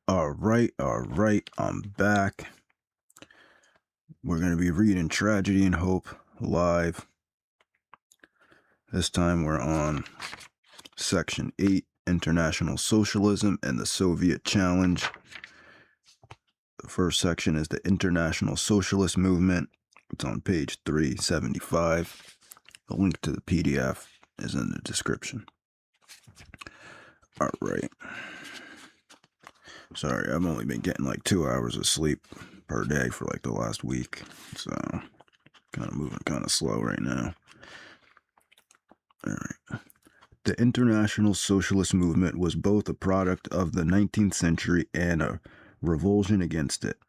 All right, I'm back. We're going to be reading Tragedy and Hope live. This time we're on Section 8, International Socialism and the Soviet Challenge. The first section is the International Socialist Movement. It's on page 375. The link to the PDF is in the description. All right. Sorry, I've only been getting like 2 hours of sleep per day for like the last week, so kind of moving kind of slow right now. All right. The International Socialist Movement was both a product of the 19th century and a revulsion against it.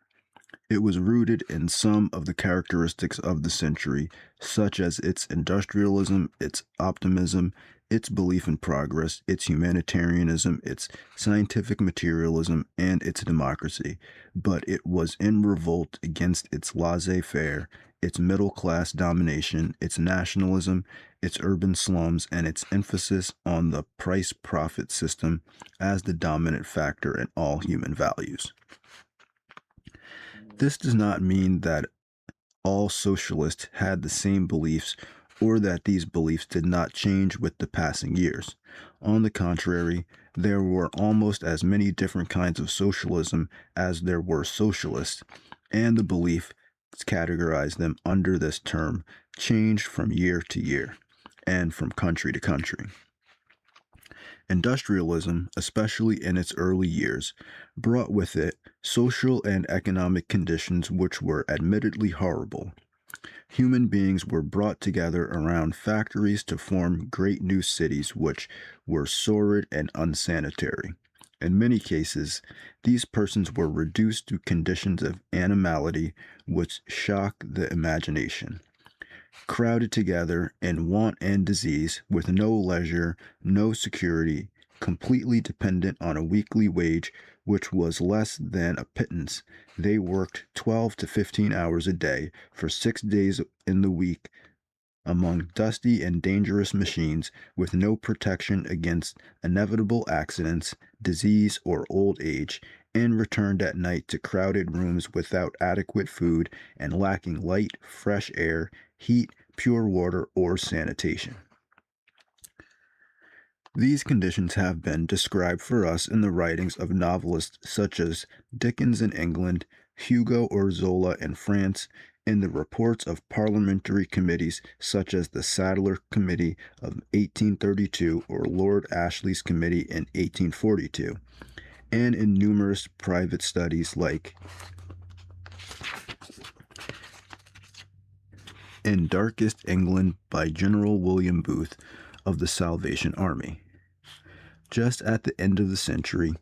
It was rooted in some of the characteristics of the century, such as its industrialism, its optimism, its belief in progress, its humanitarianism, its scientific materialism, and its democracy. But it was in revolt against its laissez-faire, its middle-class domination, its nationalism, its urban slums, and its emphasis on the price-profit system as the dominant factor in all human values. This does not mean that all socialists had the same beliefs or that these beliefs did not change with the passing years. On the contrary, there were almost as many different kinds of socialism as there were socialists, and the beliefs categorized them under this term changed from year to year and from country to country. Industrialism, especially in its early years, brought with it social and economic conditions which were admittedly horrible. Human beings were brought together around factories to form great new cities which were sordid and unsanitary. In many cases, these persons were reduced to conditions of animality which shock the imagination. Crowded together in want and disease, with no leisure, no security, completely dependent on a weekly wage which was less than a pittance, they worked 12 to 15 hours a day for 6 days in the week among dusty and dangerous machines with no protection against inevitable accidents, disease, or old age, and returned at night to crowded rooms without adequate food and lacking light, fresh air, heat, pure water, or sanitation. These conditions have been described for us in the writings of novelists such as Dickens in England, Hugo or Zola in France, in the reports of parliamentary committees such as the Sadler Committee of 1832 or Lord Ashley's Committee in 1842, and in numerous private studies like In Darkest England by General William Booth of the Salvation Army. Just at the end of the century,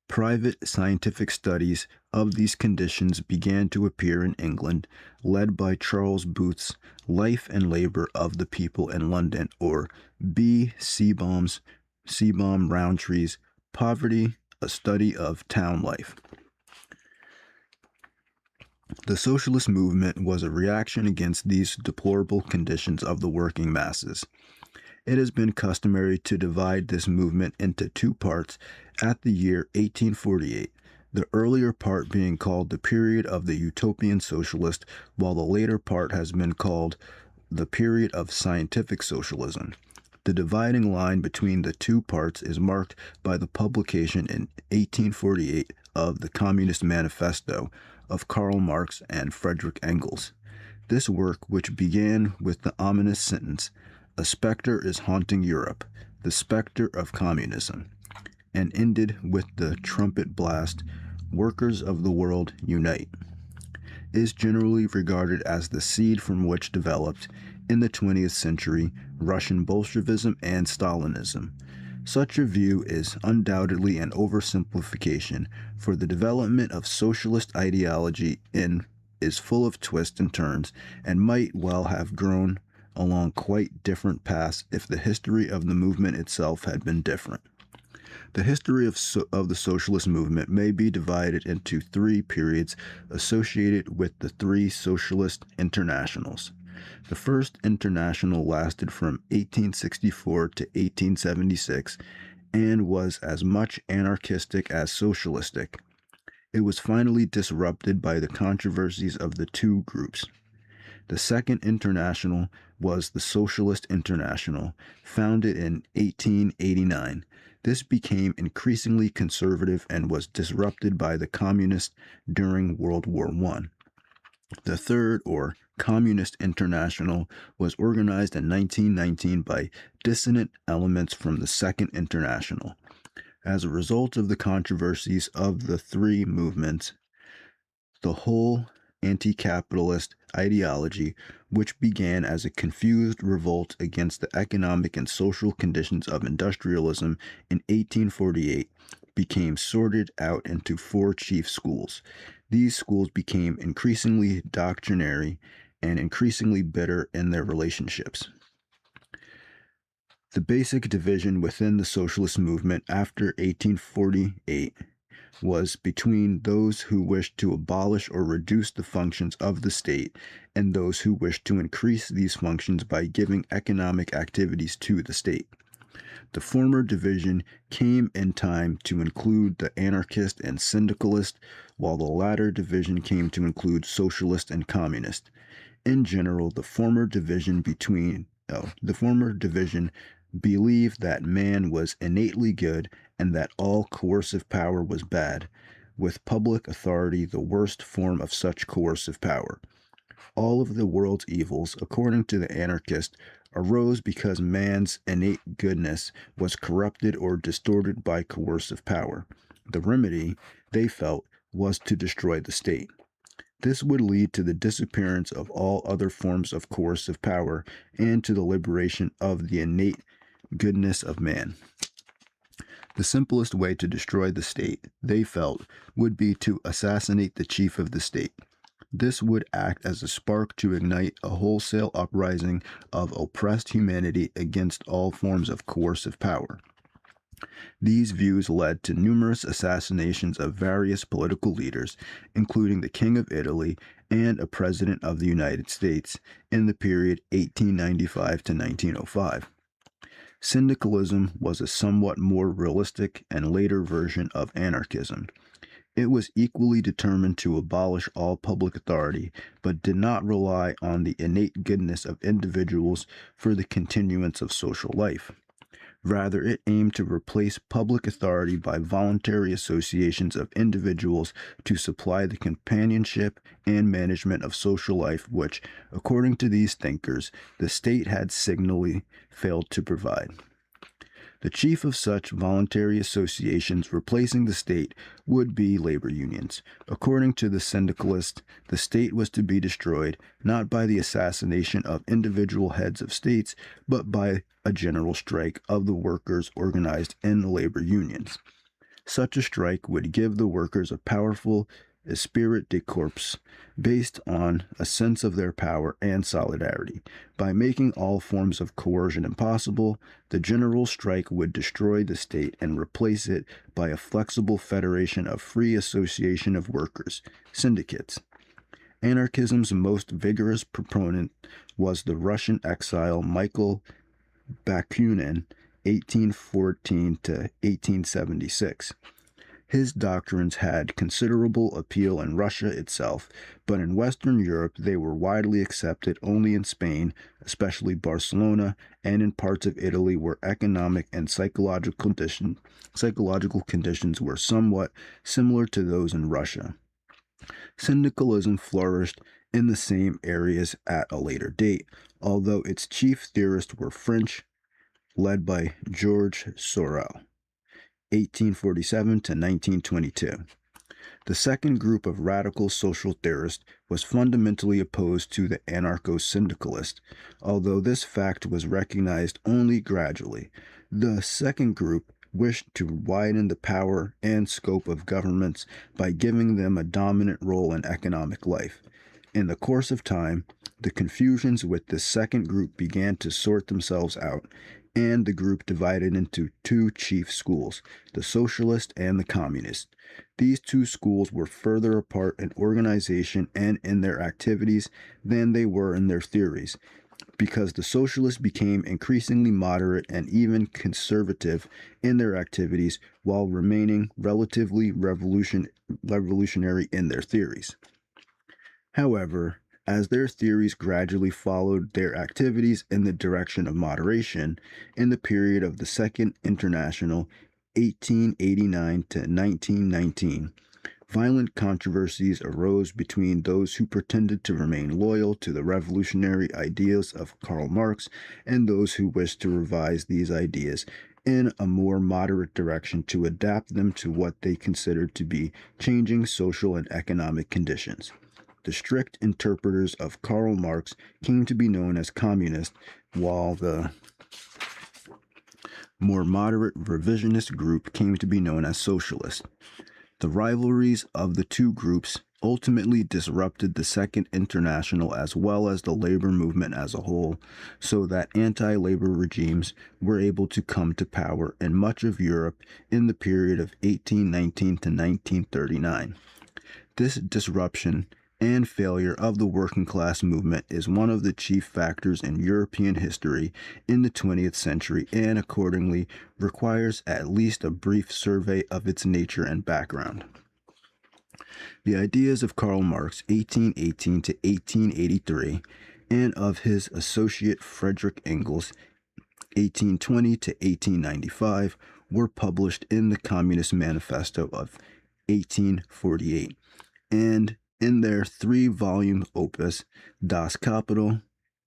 private scientific studies of these conditions began to appear in England, led by Charles Booth's Life and Labor of the People in London, or B. Seebohm Roundtree's Poverty, a Study of Town Life. The socialist movement was a reaction against these deplorable conditions of the working masses. It has been customary to divide this movement into two parts at the year 1848, the earlier part being called the period of the utopian socialist, while the later part has been called the period of scientific socialism. The dividing line between the two parts is marked by the publication in 1848 of the Communist Manifesto of Karl Marx and Friedrich Engels. This work, which began with the ominous sentence, "A specter is haunting Europe, the specter of communism," and ended with the trumpet blast, "Workers of the world, unite," is generally regarded as the seed from which developed, in the 20th century, Russian Bolshevism and Stalinism. Such a view is undoubtedly an oversimplification, for the development of socialist ideology is full of twists and turns, and might well have grown along quite different paths if the history of the movement itself had been different. The history of the socialist movement may be divided into three periods associated with the three socialist internationals. The first international lasted from 1864 to 1876 and was as much anarchistic as socialistic. it was finally disrupted by the controversies of the two groups. The Second International was the Socialist International, founded in 1889. This became increasingly conservative and was disrupted by the Communists during World War I. The Third, or Communist International, was organized in 1919 by dissident elements from the Second International. As a result of the controversies of the three movements, the whole anti-capitalist ideology, which began as a confused revolt against the economic and social conditions of industrialism in 1848, became sorted out into four chief schools. These schools became increasingly doctrinary and increasingly bitter in their relationships. The basic division within the socialist movement after 1848 was between those who wished to abolish or reduce the functions of the state and those who wished to increase these functions by giving economic activities to the state. The former division came in time to include the anarchist and syndicalist, while the latter division came to include socialist and communist. In general, the former division believed that man was innately good and that all coercive power was bad, with public authority the worst form of such coercive power. All of the world's evils, according to the anarchist, arose because man's innate goodness was corrupted or distorted by coercive power. The remedy, they felt, was to destroy the state. This would lead to the disappearance of all other forms of coercive power and to the liberation of the innate goodness of man. The simplest way to destroy the state, they felt, would be to assassinate the chief of the state. This would act as a spark to ignite a wholesale uprising of oppressed humanity against all forms of coercive power. These views led to numerous assassinations of various political leaders, including the King of Italy and a President of the United States, in the period 1895 to 1905. Syndicalism was a somewhat more realistic and later version of anarchism. It was equally determined to abolish all public authority, but did not rely on the innate goodness of individuals for the continuance of social life. Rather, it aimed to replace public authority by voluntary associations of individuals to supply the companionship and management of social life which, according to these thinkers, the state had signally failed to provide. The chief of such voluntary associations replacing the state would be labor unions. According to the syndicalist, the state was to be destroyed not by the assassination of individual heads of states, but by a general strike of the workers organized in the labor unions. Such a strike would give the workers a powerful esprit de corps based on a sense of their power and solidarity. By making all forms of coercion impossible, the general strike would destroy the state and replace it by a flexible federation of free association of workers, syndicates. Anarchism's most vigorous proponent was the Russian exile Michael Bakunin, 1814 to 1876. His doctrines had considerable appeal in Russia itself, but in Western Europe they were widely accepted only in Spain, especially Barcelona, and in parts of Italy where economic and psychological conditions were somewhat similar to those in Russia. Syndicalism flourished in the same areas at a later date, although its chief theorists were French, led by Georges Sorel. 1847 to 1922. The second group of radical social theorists was fundamentally opposed to the anarcho-syndicalist, although this fact was recognized only gradually. The second group wished to widen the power and scope of governments by giving them a dominant role in economic life. In the course of time, the confusions with this second group began to sort themselves out, and the group divided into two chief schools, the socialist and the communist. These two schools were further apart in organization and in their activities than they were in their theories. because the socialists became increasingly moderate and even conservative in their activities while remaining relatively revolutionary in their theories. However, as their theories gradually followed their activities in the direction of moderation, in the period of the Second International, 1889 to 1919, violent controversies arose between those who pretended to remain loyal to the revolutionary ideas of Karl Marx and those who wished to revise these ideas in a more moderate direction to adapt them to what they considered to be changing social and economic conditions. The strict interpreters of Karl Marx came to be known as communists, while the more moderate revisionist group came to be known as socialists. The rivalries of the two groups ultimately disrupted the Second International as well as the labor movement as a whole, so that anti-labor regimes were able to come to power in much of Europe in the period of 1819 to 1939. This disruption and failure of the working class movement is one of the chief factors in European history in the 20th century and accordingly requires at least a brief survey of its nature and background. The ideas of Karl Marx, 1818 to 1883, and of his associate Friedrich Engels, 1820 to 1895, were published in the Communist Manifesto of 1848 and in their three-volume opus Das Kapital,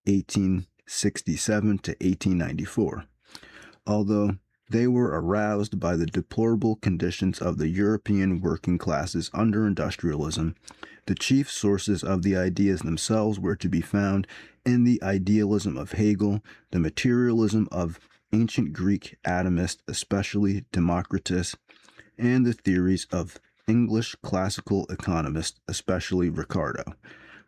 1867 to 1894. Although they were aroused by the deplorable conditions of the European working classes under industrialism, the chief sources of the ideas themselves were to be found in the idealism of Hegel, the materialism of ancient Greek atomists, especially Democritus, and the theories of English classical economists, especially Ricardo.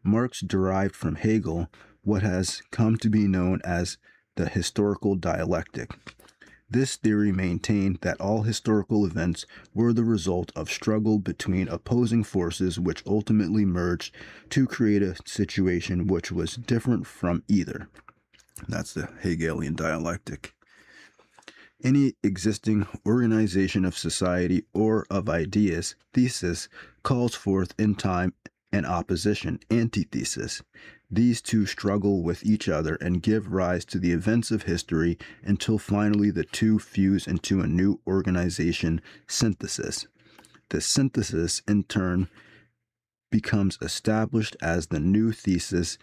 Marx derived from Hegel what has come to be known as the historical dialectic. This theory maintained that all historical events were the result of struggle between opposing forces which ultimately merged to create a situation which was different from either. That's the Hegelian dialectic. Any existing organization of society or of ideas, thesis, calls forth in time an opposition, antithesis. These two struggle with each other and give rise to the events of history until finally the two fuse into a new organization, synthesis. The synthesis, in turn, becomes established as the new thesis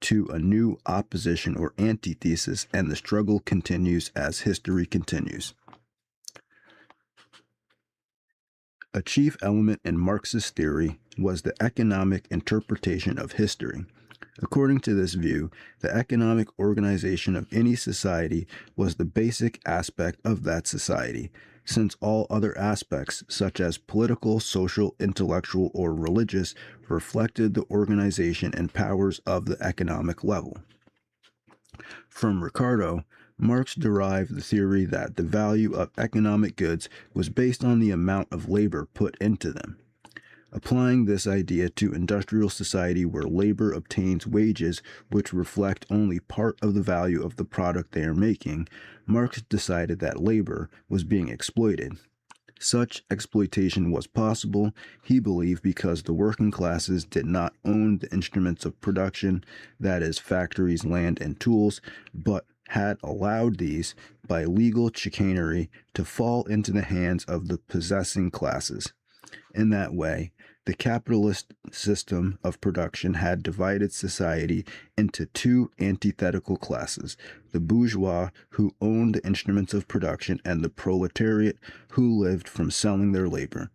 to a new opposition or antithesis, and the struggle continues as history continues. A chief element in Marxist theory was the economic interpretation of history. According to this view, the economic organization of any society was the basic aspect of that society, since all other aspects, such as political, social, intellectual, or religious, reflected the organization and powers of the economic level. From Ricardo, Marx derived the theory that the value of economic goods was based on the amount of labor put into them. Applying this idea to industrial society where labor obtains wages which reflect only part of the value of the product they are making, Marx decided that labor was being exploited. Such exploitation was possible, he believed, because the working classes did not own the instruments of production, that is, factories, land, and tools, but had allowed these, by legal chicanery, to fall into the hands of the possessing classes. In that way, the capitalist system of production had divided society into two antithetical classes, the bourgeois who owned the instruments of production and the proletariat who lived from selling their labor.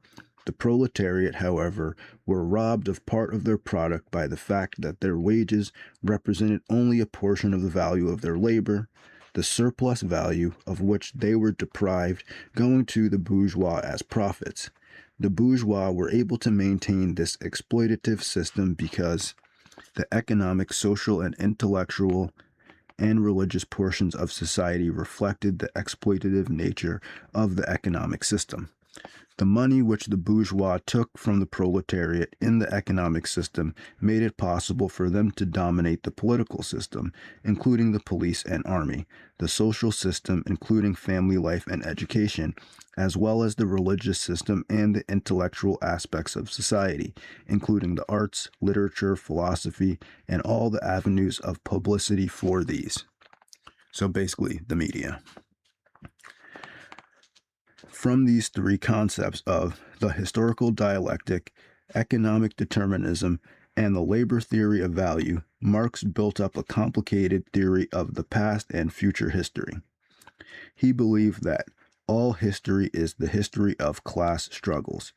The proletariat, however, were robbed of part of their product by the fact that their wages represented only a portion of the value of their labor, the surplus value of which they were deprived going to the bourgeois as profits. The bourgeois were able to maintain this exploitative system because the economic, social, and intellectual and religious portions of society reflected the exploitative nature of the economic system. The money which the bourgeois took from the proletariat in the economic system made it possible for them to dominate the political system, including the police and army, the social system, including family life and education, as well as the religious system and the intellectual aspects of society, including the arts, literature, philosophy, and all the avenues of publicity for these. So basically, the media. From these three concepts of the historical dialectic, economic determinism, and the labor theory of value, Marx built up a complicated theory of the past and future history. He believed that all history is the history of class struggles.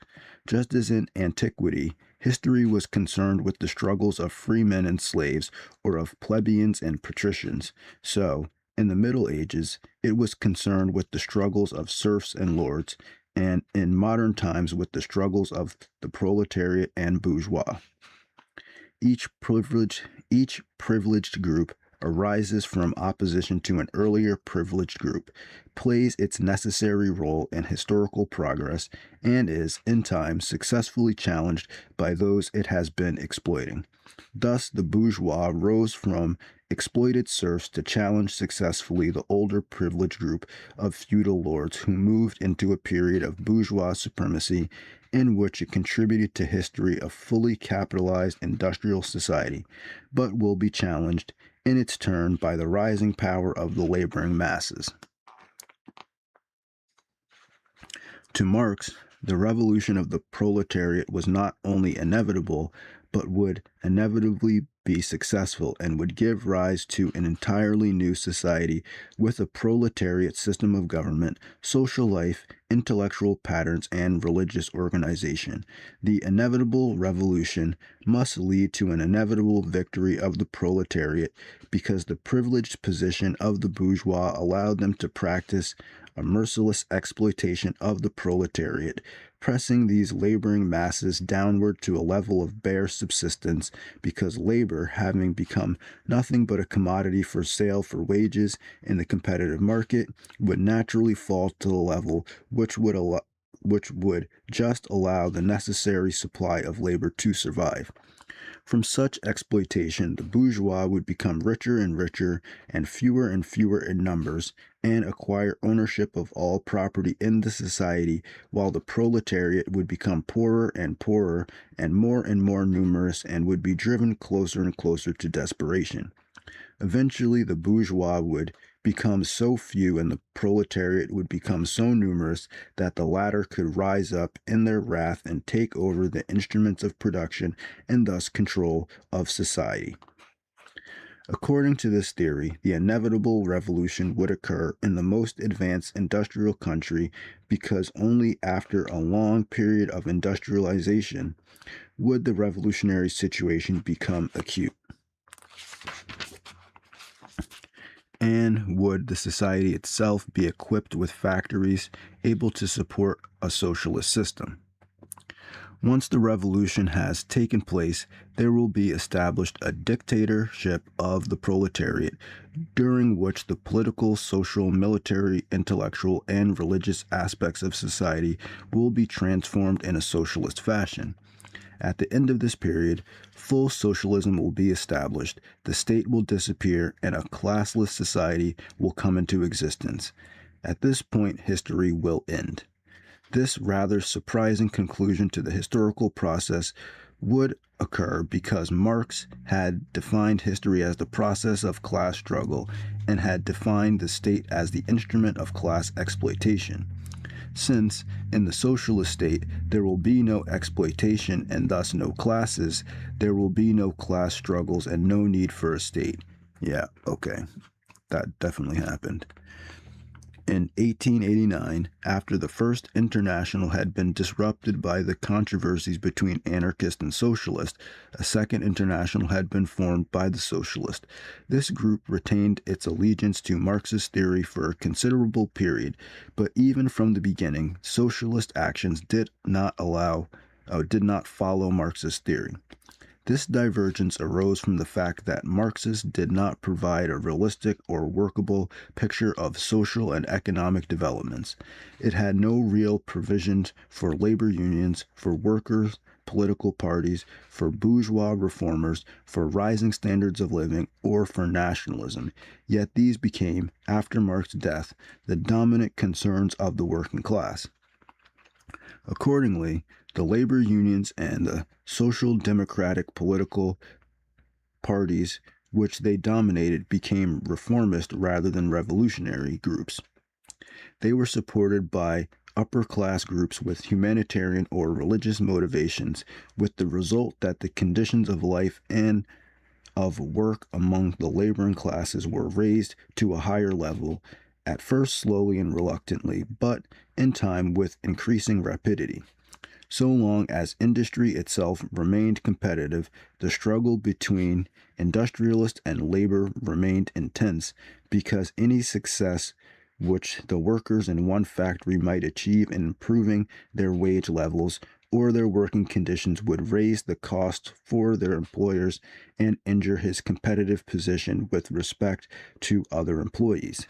Just as in antiquity, history was concerned with the struggles of freemen and slaves, or of plebeians and patricians, so, in the Middle Ages, it was concerned with the struggles of serfs and lords, and in modern times with the struggles of the proletariat and bourgeois. Each privileged group arises from opposition to an earlier privileged group, plays its necessary role in historical progress, and is, in time, successfully challenged by those it has been exploiting. Thus, the bourgeois rose from exploited serfs to challenge successfully the older privileged group of feudal lords who moved into a period of bourgeois supremacy in which it contributed to history of fully capitalized industrial society, but will be challenged in its turn by the rising power of the laboring masses. To Marx, the revolution of the proletariat was not only inevitable, but would inevitably be successful and would give rise to an entirely new society with a proletariat system of government, social life, intellectual patterns, and religious organization. The inevitable revolution must lead to an inevitable victory of the proletariat because the privileged position of the bourgeois allowed them to practice a merciless exploitation of the proletariat, pressing these laboring masses downward to a level of bare subsistence, because labor, having become nothing but a commodity for sale for wages in the competitive market, would naturally fall to the level which would just allow the necessary supply of labor to survive. From such exploitation, the bourgeois would become richer and richer and fewer in numbers, and acquire ownership of all property in the society, while the proletariat would become poorer and poorer and more numerous, and would be driven closer and closer to desperation. Eventually, the bourgeois would become so few and the proletariat would become so numerous that the latter could rise up in their wrath and take over the instruments of production and thus control of society. According to this theory, the inevitable revolution would occur in the most advanced industrial country because only after a long period of industrialization would the revolutionary situation become acute. And would the society itself be equipped with factories able to support a socialist system? Once the revolution has taken place, there will be established a dictatorship of the proletariat, during which the political, social, military, intellectual, and religious aspects of society will be transformed in a socialist fashion. At the end of this period, full socialism will be established, the state will disappear, and a classless society will come into existence. At this point, history will end. This rather surprising conclusion to the historical process would occur because Marx had defined history as the process of class struggle and had defined the state as the instrument of class exploitation. Since, in the socialist state, there will be no exploitation and thus no classes, there will be no class struggles and no need for a state. Yeah, okay. That definitely happened. In 1889, after the First International had been disrupted by the controversies between anarchist and socialist, a Second International had been formed by the socialist. This group retained its allegiance to Marxist theory for a considerable period, but even from the beginning, socialist actions did not follow Marxist theory. This divergence arose from the fact that Marxists did not provide a realistic or workable picture of social and economic developments. It had no real provisions for labor unions, for workers, political parties, for bourgeois reformers, for rising standards of living, or for nationalism. Yet these became, after Marx's death, the dominant concerns of the working class. Accordingly, the labor unions and the social democratic political parties which they dominated became reformist rather than revolutionary groups. They were supported by upper class groups with humanitarian or religious motivations, with the result that the conditions of life and of work among the laboring classes were raised to a higher level, at first slowly and reluctantly, but in time with increasing rapidity. So long as industry itself remained competitive, the struggle between industrialists and labor remained intense, because any success which the workers in one factory might achieve in improving their wage levels or their working conditions would raise the cost for their employers and injure his competitive position with respect to other employees.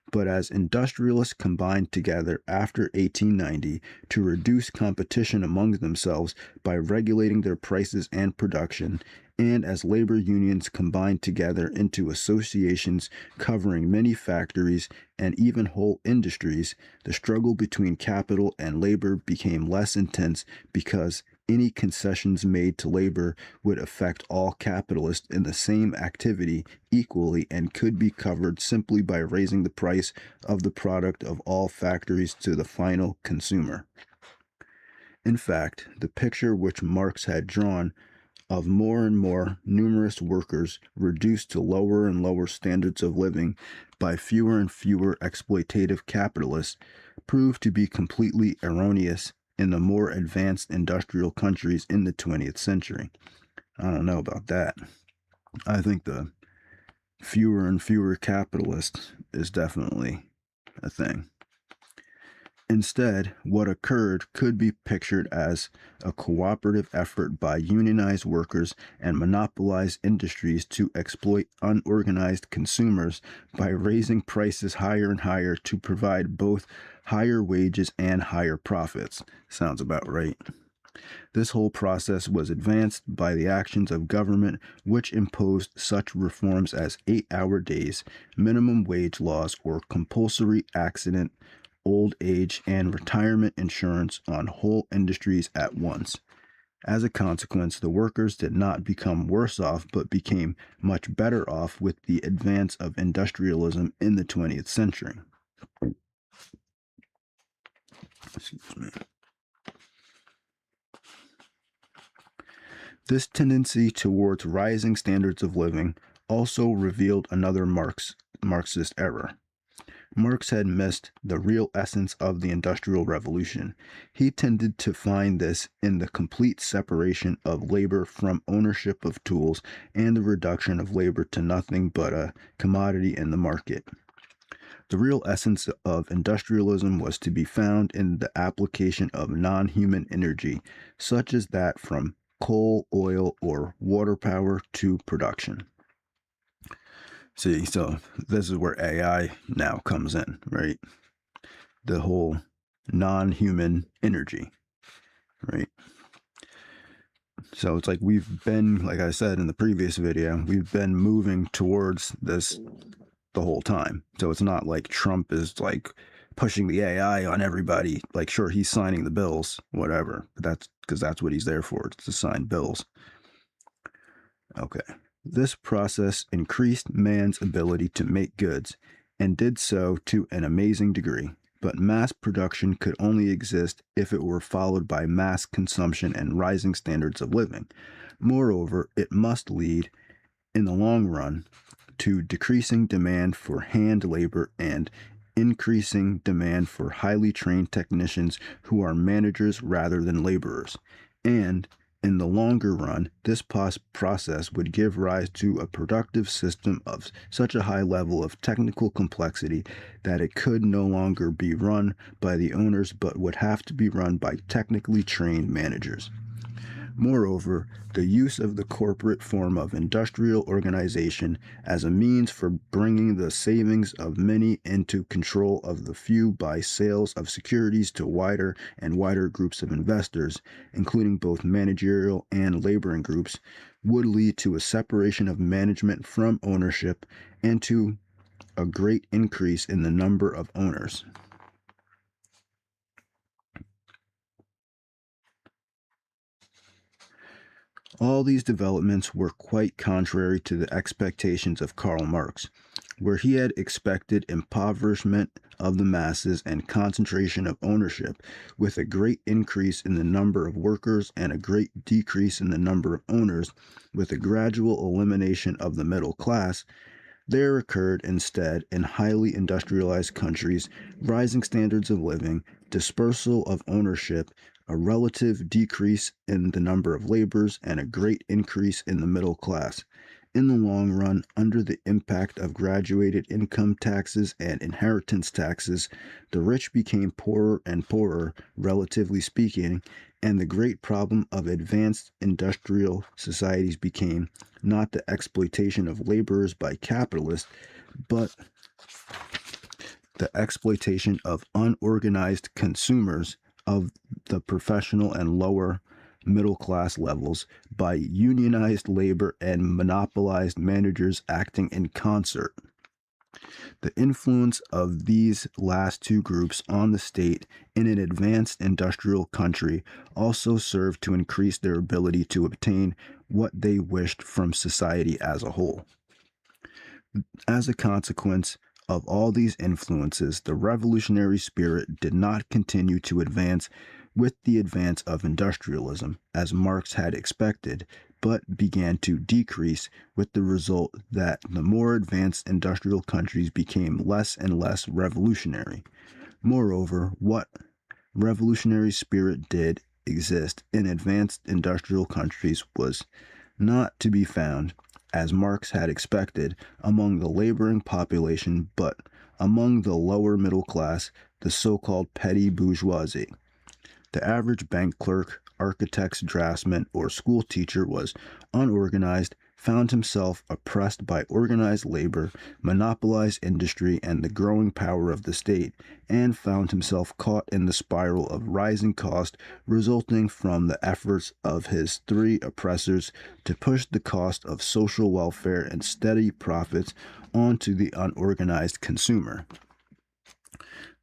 But as industrialists combined together after 1890 to reduce competition among themselves by regulating their prices and production, and as labor unions combined together into associations covering many factories and even whole industries, the struggle between capital and labor became less intense because any concessions made to labor would affect all capitalists in the same activity equally and could be covered simply by raising the price of the product of all factories to the final consumer. In fact, the picture which Marx had drawn of more and more numerous workers reduced to lower and lower standards of living by fewer and fewer exploitative capitalists proved to be completely erroneous in the more advanced industrial countries in the 20th century. I don't know about that. I think the fewer and fewer capitalists is definitely a thing. Instead, what occurred could be pictured as a cooperative effort by unionized workers and monopolized industries to exploit unorganized consumers by raising prices higher and higher to provide both higher wages and higher profits. Sounds about right. This whole process was advanced by the actions of government, which imposed such reforms as 8-hour days, minimum wage laws, or compulsory accident, old age, and retirement insurance on whole industries at once. As a consequence, the workers did not become worse off, but became much better off with the advance of industrialism in the 20th century. Excuse me. This tendency towards rising standards of living also revealed another Marxist error. Marx had missed the real essence of the Industrial Revolution. He tended to find this in the complete separation of labor from ownership of tools and the reduction of labor to nothing but a commodity in the market. The real essence of industrialism was to be found in the application of non-human energy, such as that from coal, oil, or water power to production. See, so this is where AI now comes in, right? The whole non-human energy, right? So it's like we've been, like I said in the previous video, we've been moving towards this the whole time. So it's not like Trump is like pushing the AI on everybody. Like, sure, he's signing the bills, whatever. But that's because that's what he's there for, to sign bills. Okay. This process increased man's ability to make goods and did so to an amazing degree. But mass production could only exist if it were followed by mass consumption and rising standards of living. Moreover, it must lead, in the long run, to decreasing demand for hand labor and increasing demand for highly trained technicians who are managers rather than laborers. And in the longer run, this process would give rise to a productive system of such a high level of technical complexity that it could no longer be run by the owners but would have to be run by technically trained managers. Moreover, the use of the corporate form of industrial organization as a means for bringing the savings of many into control of the few by sales of securities to wider and wider groups of investors, including both managerial and laboring groups, would lead to a separation of management from ownership and to a great increase in the number of owners. All these developments were quite contrary to the expectations of Karl Marx, where he had expected impoverishment of the masses and concentration of ownership, with a great increase in the number of workers and a great decrease in the number of owners, with a gradual elimination of the middle class. There occurred instead, in highly industrialized countries, rising standards of living, dispersal of ownership, a relative decrease in the number of laborers, and a great increase in the middle class. In the long run, under the impact of graduated income taxes and inheritance taxes, the rich became poorer and poorer, relatively speaking, and the great problem of advanced industrial societies became not the exploitation of laborers by capitalists, but the exploitation of unorganized consumers of the professional and lower middle class levels by unionized labor and monopolized managers acting in concert. The influence of these last two groups on the state in an advanced industrial country also served to increase their ability to obtain what they wished from society as a whole. As a consequence of all these influences, the revolutionary spirit did not continue to advance with the advance of industrialism, as Marx had expected, but began to decrease, with the result that the more advanced industrial countries became less and less revolutionary. Moreover, what revolutionary spirit did exist in advanced industrial countries was not to be found, as Marx had expected, among the laboring population, but among the lower middle class, the so-called petty bourgeoisie. The average bank clerk, architect's draftsman, or school teacher was unorganized, found himself oppressed by organized labor, monopolized industry, and the growing power of the state, and found himself caught in the spiral of rising cost resulting from the efforts of his three oppressors to push the cost of social welfare and steady profits onto the unorganized consumer.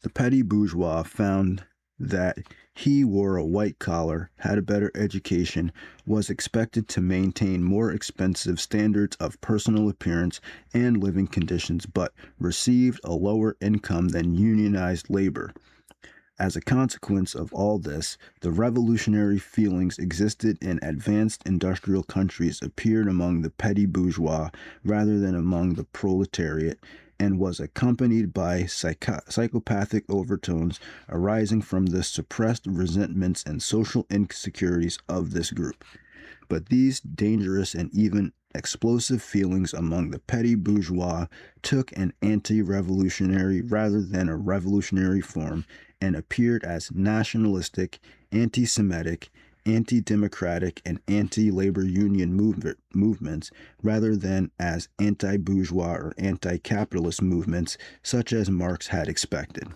The petty bourgeois found that he wore a white collar, had a better education, was expected to maintain more expensive standards of personal appearance and living conditions, but received a lower income than unionized labor. As a consequence of all this, the revolutionary feelings existed in advanced industrial countries appeared among the petty bourgeois rather than among the proletariat, and was accompanied by psychopathic overtones arising from the suppressed resentments and social insecurities of this group. But these dangerous and even explosive feelings among the petty bourgeois took an anti-revolutionary rather than a revolutionary form and appeared as nationalistic, anti-Semitic, anti-democratic, and anti-labor union movements rather than as anti-bourgeois or anti-capitalist movements such as Marx had expected.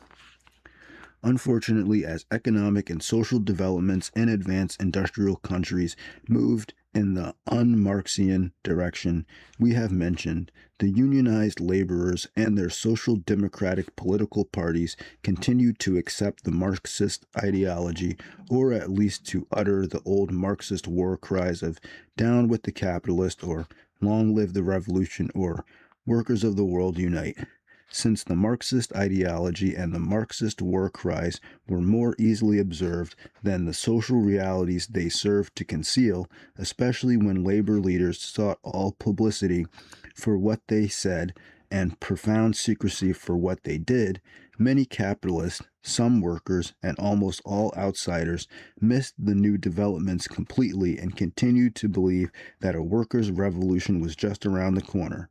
Unfortunately, as economic and social developments in advanced industrial countries moved in the un-Marxian direction we have mentioned, the unionized laborers and their social democratic political parties continued to accept the Marxist ideology, or at least to utter the old Marxist war cries of "Down with the capitalist," or "Long live the revolution," or "Workers of the world unite." Since the Marxist ideology and the Marxist war cries were more easily observed than the social realities they served to conceal, especially when labor leaders sought all publicity for what they said and profound secrecy for what they did, many capitalists, some workers, and almost all outsiders missed the new developments completely and continued to believe that a workers' revolution was just around the corner.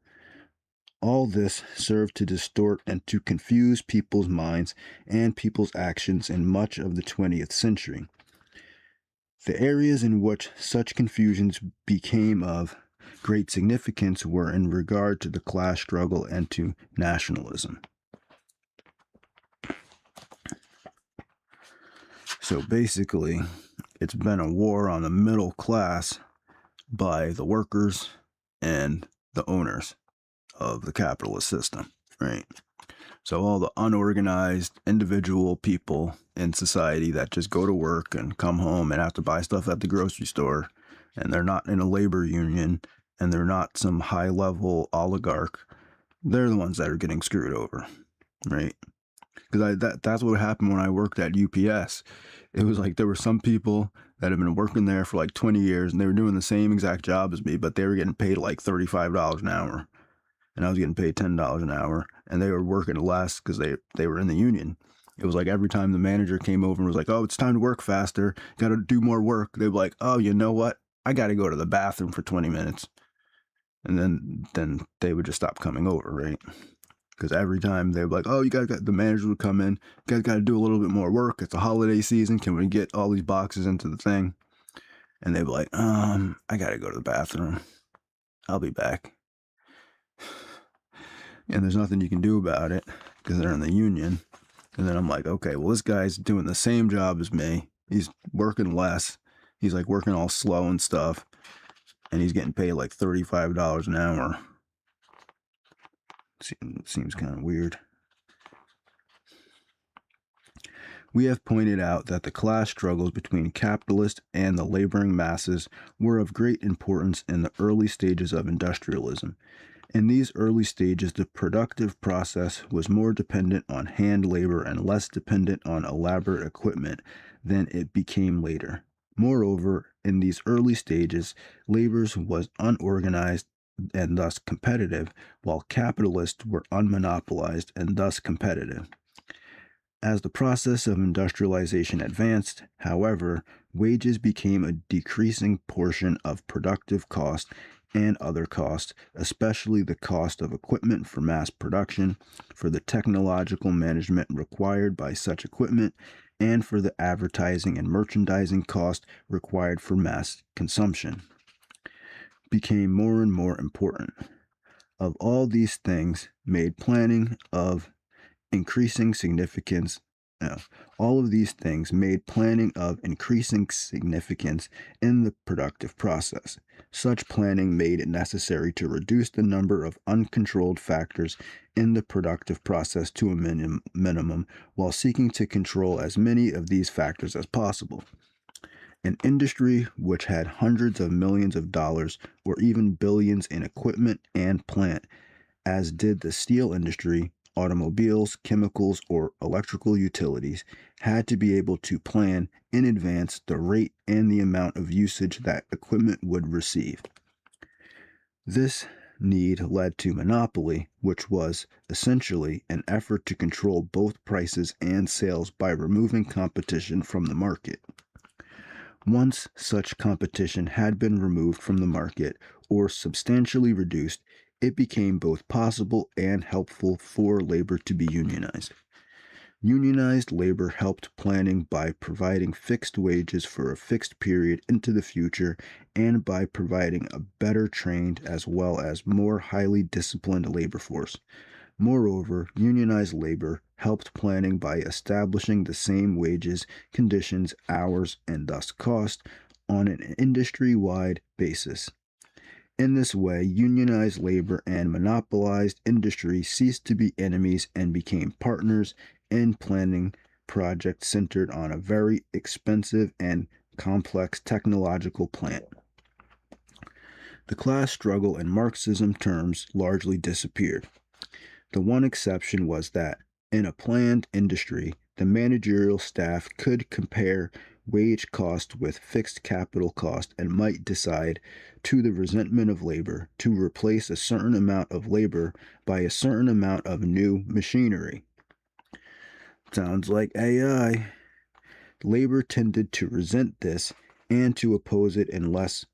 All this served to distort and to confuse people's minds and people's actions in much of the 20th century. The areas in which such confusions became of great significance were in regard to the class struggle and to nationalism. So basically, it's been a war on the middle class by the workers and the owners of the capitalist system, right? So all the unorganized individual people in society that just go to work and come home and have to buy stuff at the grocery store, and they're not in a labor union, and they're not some high-level oligarch, they're the ones that are getting screwed over, right? Because that's what happened when I worked at UPS. It was like there were some people that had been working there for like 20 years, and they were doing the same exact job as me, but they were getting paid like $35 an hour, and I was getting paid $10 an hour, and they were working less because they were in the union. It was like every time the manager came over and was like, "Oh, it's time to work faster. Got to do more work." They'd be like, "Oh, you know what? I got to go to the bathroom for 20 minutes," and then they would just stop coming over, right? Because every time they were like, "Oh, the manager would come in. You guys got to do a little bit more work. It's a holiday season. Can we get all these boxes into the thing?" And they'd be like, I got to go to the bathroom. I'll be back." And there's nothing you can do about it because they're in the union. And then I'm like, okay, well, this guy's doing the same job as me. He's working less. He's like working all slow and stuff. And he's getting paid like $35 an hour. Seems kind of weird. We have pointed out that the class struggles between capitalists and the laboring masses were of great importance in the early stages of industrialism. In these early stages, the productive process was more dependent on hand labor and less dependent on elaborate equipment than it became later. Moreover, in these early stages, labor was unorganized and thus competitive, while capitalists were unmonopolized and thus competitive. As the process of industrialization advanced, however, wages became a decreasing portion of productive cost and other costs, especially the cost of equipment for mass production, for the technological management required by such equipment, and for the advertising and merchandising cost required for mass consumption, became more and more important. Of all these things made planning of increasing significance. All of these things made planning of increasing significance in the productive process. Such planning made it necessary to reduce the number of uncontrolled factors in the productive process to a minimum while seeking to control as many of these factors as possible. An industry which had hundreds of millions of dollars or even billions in equipment and plant, as did the steel industry, automobiles, chemicals, or electrical utilities, had to be able to plan in advance the rate and the amount of usage that equipment would receive. This need led to monopoly, which was essentially an effort to control both prices and sales by removing competition from the market. Once such competition had been removed from the market or substantially reduced, it became both possible and helpful for labor to be unionized. Unionized labor helped planning by providing fixed wages for a fixed period into the future and by providing a better trained as well as more highly disciplined labor force. Moreover, unionized labor helped planning by establishing the same wages, conditions, hours, and thus cost on an industry-wide basis. In this way, unionized labor and monopolized industry ceased to be enemies and became partners in planning projects centered on a very expensive and complex technological plant. The class struggle in Marxism terms largely disappeared. The one exception was that, in a planned industry, the managerial staff could compare wage cost with fixed capital cost and might decide, to the resentment of labor, to replace a certain amount of labor by a certain amount of new machinery. Sounds like AI. Labor tended to resent this and to oppose it unless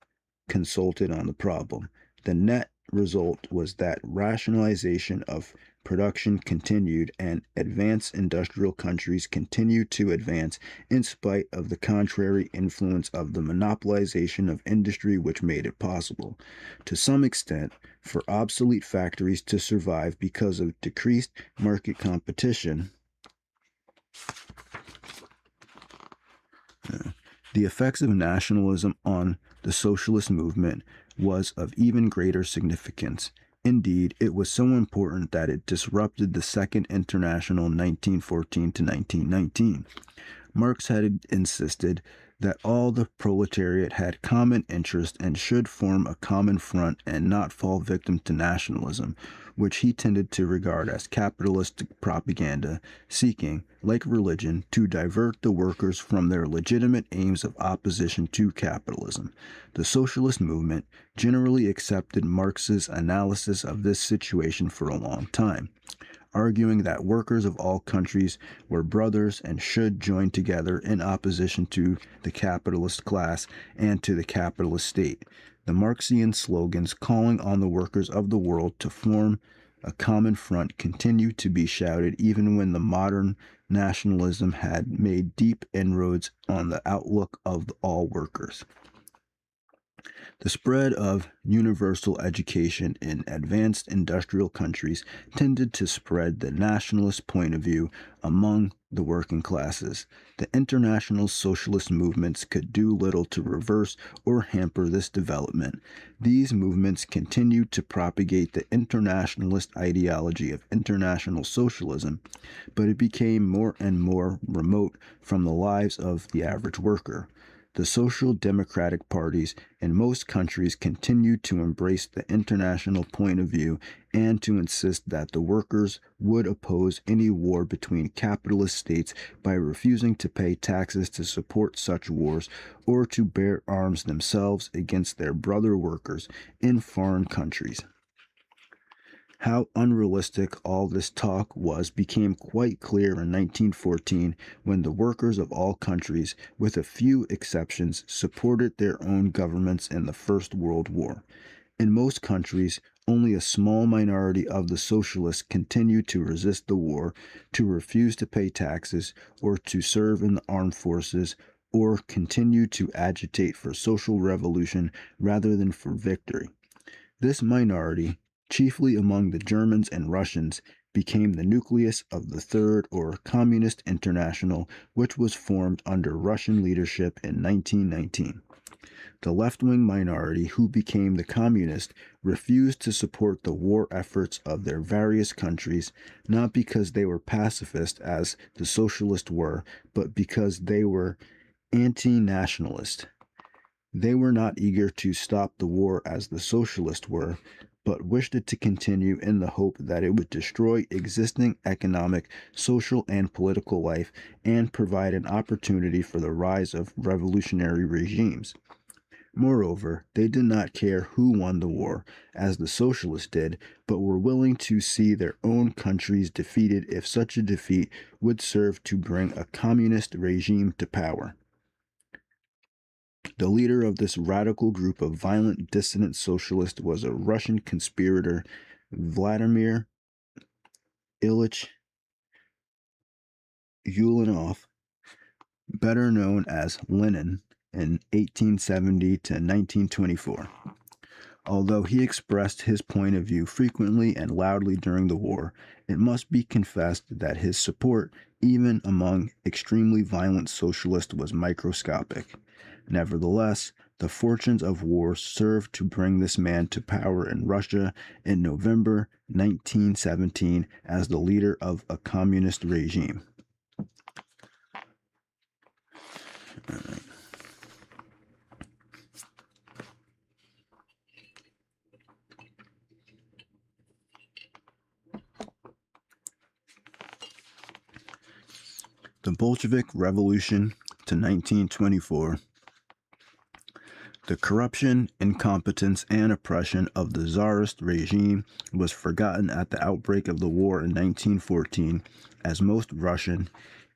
consulted on the problem. The net result was that rationalization of production continued and advanced industrial countries continued to advance in spite of the contrary influence of the monopolization of industry which made it possible, to some extent, for obsolete factories to survive because of decreased market competition. The effects of nationalism on the socialist movement was of even greater significance. Indeed, it was so important that it disrupted the Second International 1914 to 1919. Marx had insisted that all the proletariat had common interest and should form a common front and not fall victim to nationalism, which he tended to regard as capitalist propaganda, seeking, like religion, to divert the workers from their legitimate aims of opposition to capitalism. The socialist movement generally accepted Marx's analysis of this situation for a long time, arguing that workers of all countries were brothers and should join together in opposition to the capitalist class and to the capitalist state. The Marxian slogans calling on the workers of the world to form a common front continued to be shouted even when the modern nationalism had made deep inroads on the outlook of all workers. The spread of universal education in advanced industrial countries tended to spread the nationalist point of view among the working classes. The international socialist movements could do little to reverse or hamper this development. These movements continued to propagate the internationalist ideology of international socialism, but it became more and more remote from the lives of the average worker. The social democratic parties in most countries continued to embrace the international point of view and to insist that the workers would oppose any war between capitalist states by refusing to pay taxes to support such wars or to bear arms themselves against their brother workers in foreign countries. How unrealistic all this talk was became quite clear in 1914 when the workers of all countries, with a few exceptions, supported their own governments in the First World War. In most countries, only a small minority of the socialists continued to resist the war, to refuse to pay taxes, or to serve in the armed forces, or continue to agitate for social revolution rather than for victory. This minority, chiefly among the Germans and Russians, became the nucleus of the Third or Communist International, which was formed under Russian leadership in 1919. The left-wing minority who became the Communists refused to support the war efforts of their various countries, not because they were pacifist as the Socialists were, but because they were anti-nationalist. They were not eager to stop the war as the Socialists were, but wished it to continue in the hope that it would destroy existing economic, social, and political life and provide an opportunity for the rise of revolutionary regimes. Moreover, they did not care who won the war, as the Socialists did, but were willing to see their own countries defeated if such a defeat would serve to bring a communist regime to power. The leader of this radical group of violent dissident socialists was a Russian conspirator, Vladimir Ilyich Ulyanov, better known as Lenin, in 1870 to 1924. Although he expressed his point of view frequently and loudly during the war, it must be confessed that his support, even among extremely violent socialists, was microscopic. Nevertheless, the fortunes of war served to bring this man to power in Russia in November 1917 as the leader of a communist regime. All right. The Bolshevik Revolution to 1924. The corruption, incompetence, and oppression of the Tsarist regime was forgotten at the outbreak of the war in 1914, as most Russian,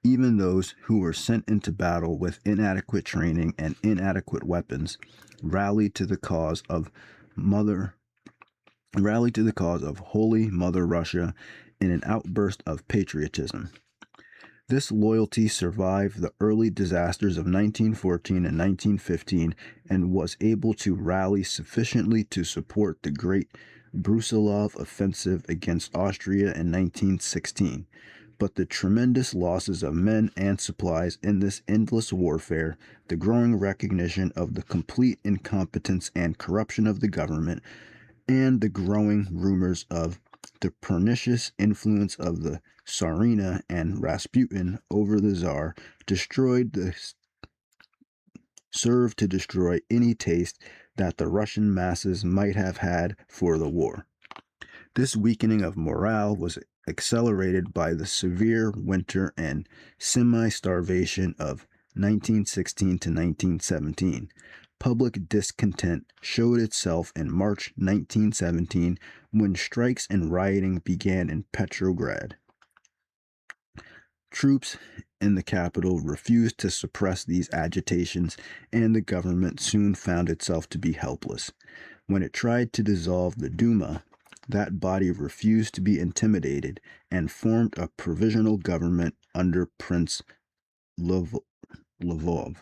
even those who were sent into battle with inadequate training and inadequate weapons, rallied to the cause of Mother rallied to the cause of Holy Mother Russia in an outburst of patriotism. This loyalty survived the early disasters of 1914 and 1915 and was able to rally sufficiently to support the Great Brusilov offensive against Austria in 1916. But the tremendous losses of men and supplies in this endless warfare, the growing recognition of the complete incompetence and corruption of the government, and the growing rumors of the pernicious influence of the Tsarina and Rasputin over the Tsar served to destroy any taste that the Russian masses might have had for the war. This weakening of morale was accelerated by the severe winter and semi-starvation of 1916 to 1917. Public discontent showed itself in March 1917 when strikes and rioting began in Petrograd. Troops in the capital refused to suppress these agitations, and the government soon found itself to be helpless. When it tried to dissolve the Duma, that body refused to be intimidated and formed a provisional government under Prince Lvov.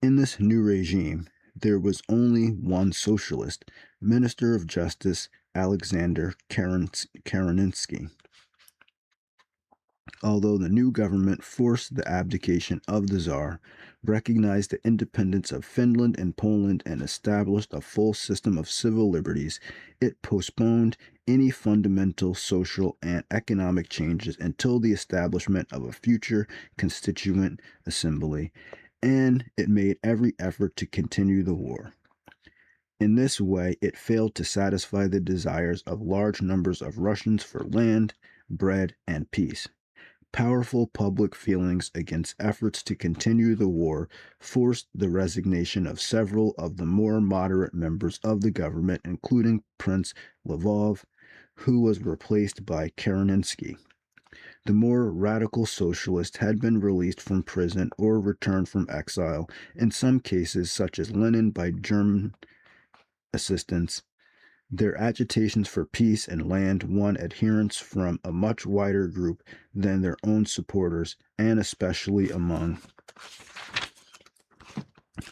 In this new regime, there was only one socialist, Minister of Justice Alexander Kerensky. Although the new government forced the abdication of the Tsar, recognized the independence of Finland and Poland, and established a full system of civil liberties, it postponed any fundamental social and economic changes until the establishment of a future constituent assembly, and it made every effort to continue the war. In this way, it failed to satisfy the desires of large numbers of Russians for land, bread, and peace. Powerful public feelings against efforts to continue the war forced the resignation of several of the more moderate members of the government, including Prince Lvov, who was replaced by Kerensky. The more radical socialists had been released from prison or returned from exile, in some cases, such as Lenin, by German assistance. Their agitations for peace and land won adherents from a much wider group than their own supporters, and especially among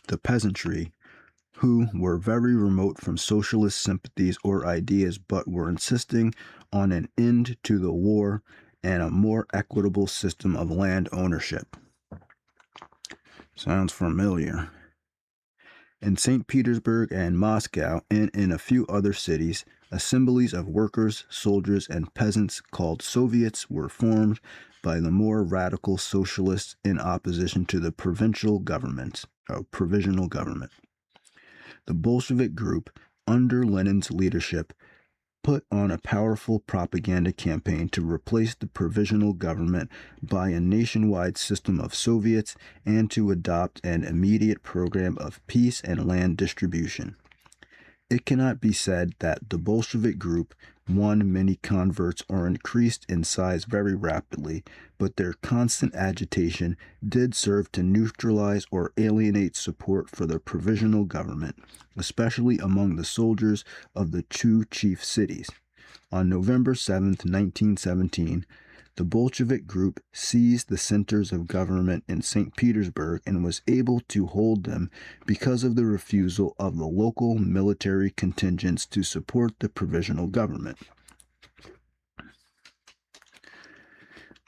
the peasantry, who were very remote from socialist sympathies or ideas but were insisting on an end to the war and a more equitable system of land ownership. Sounds familiar. In St. Petersburg and Moscow, and in a few other cities, assemblies of workers, soldiers, and peasants called Soviets were formed by the more radical socialists in opposition to the provisional government. The Bolshevik group, under Lenin's leadership, put on a powerful propaganda campaign to replace the provisional government by a nationwide system of Soviets and to adopt an immediate program of peace and land distribution. It cannot be said that the Bolshevik group won many converts or increased in size very rapidly, but their constant agitation did serve to neutralize or alienate support for the provisional government, especially among the soldiers of the two chief cities. On November 7, 1917, the Bolshevik group seized the centers of government in St. Petersburg and was able to hold them because of the refusal of the local military contingents to support the provisional government.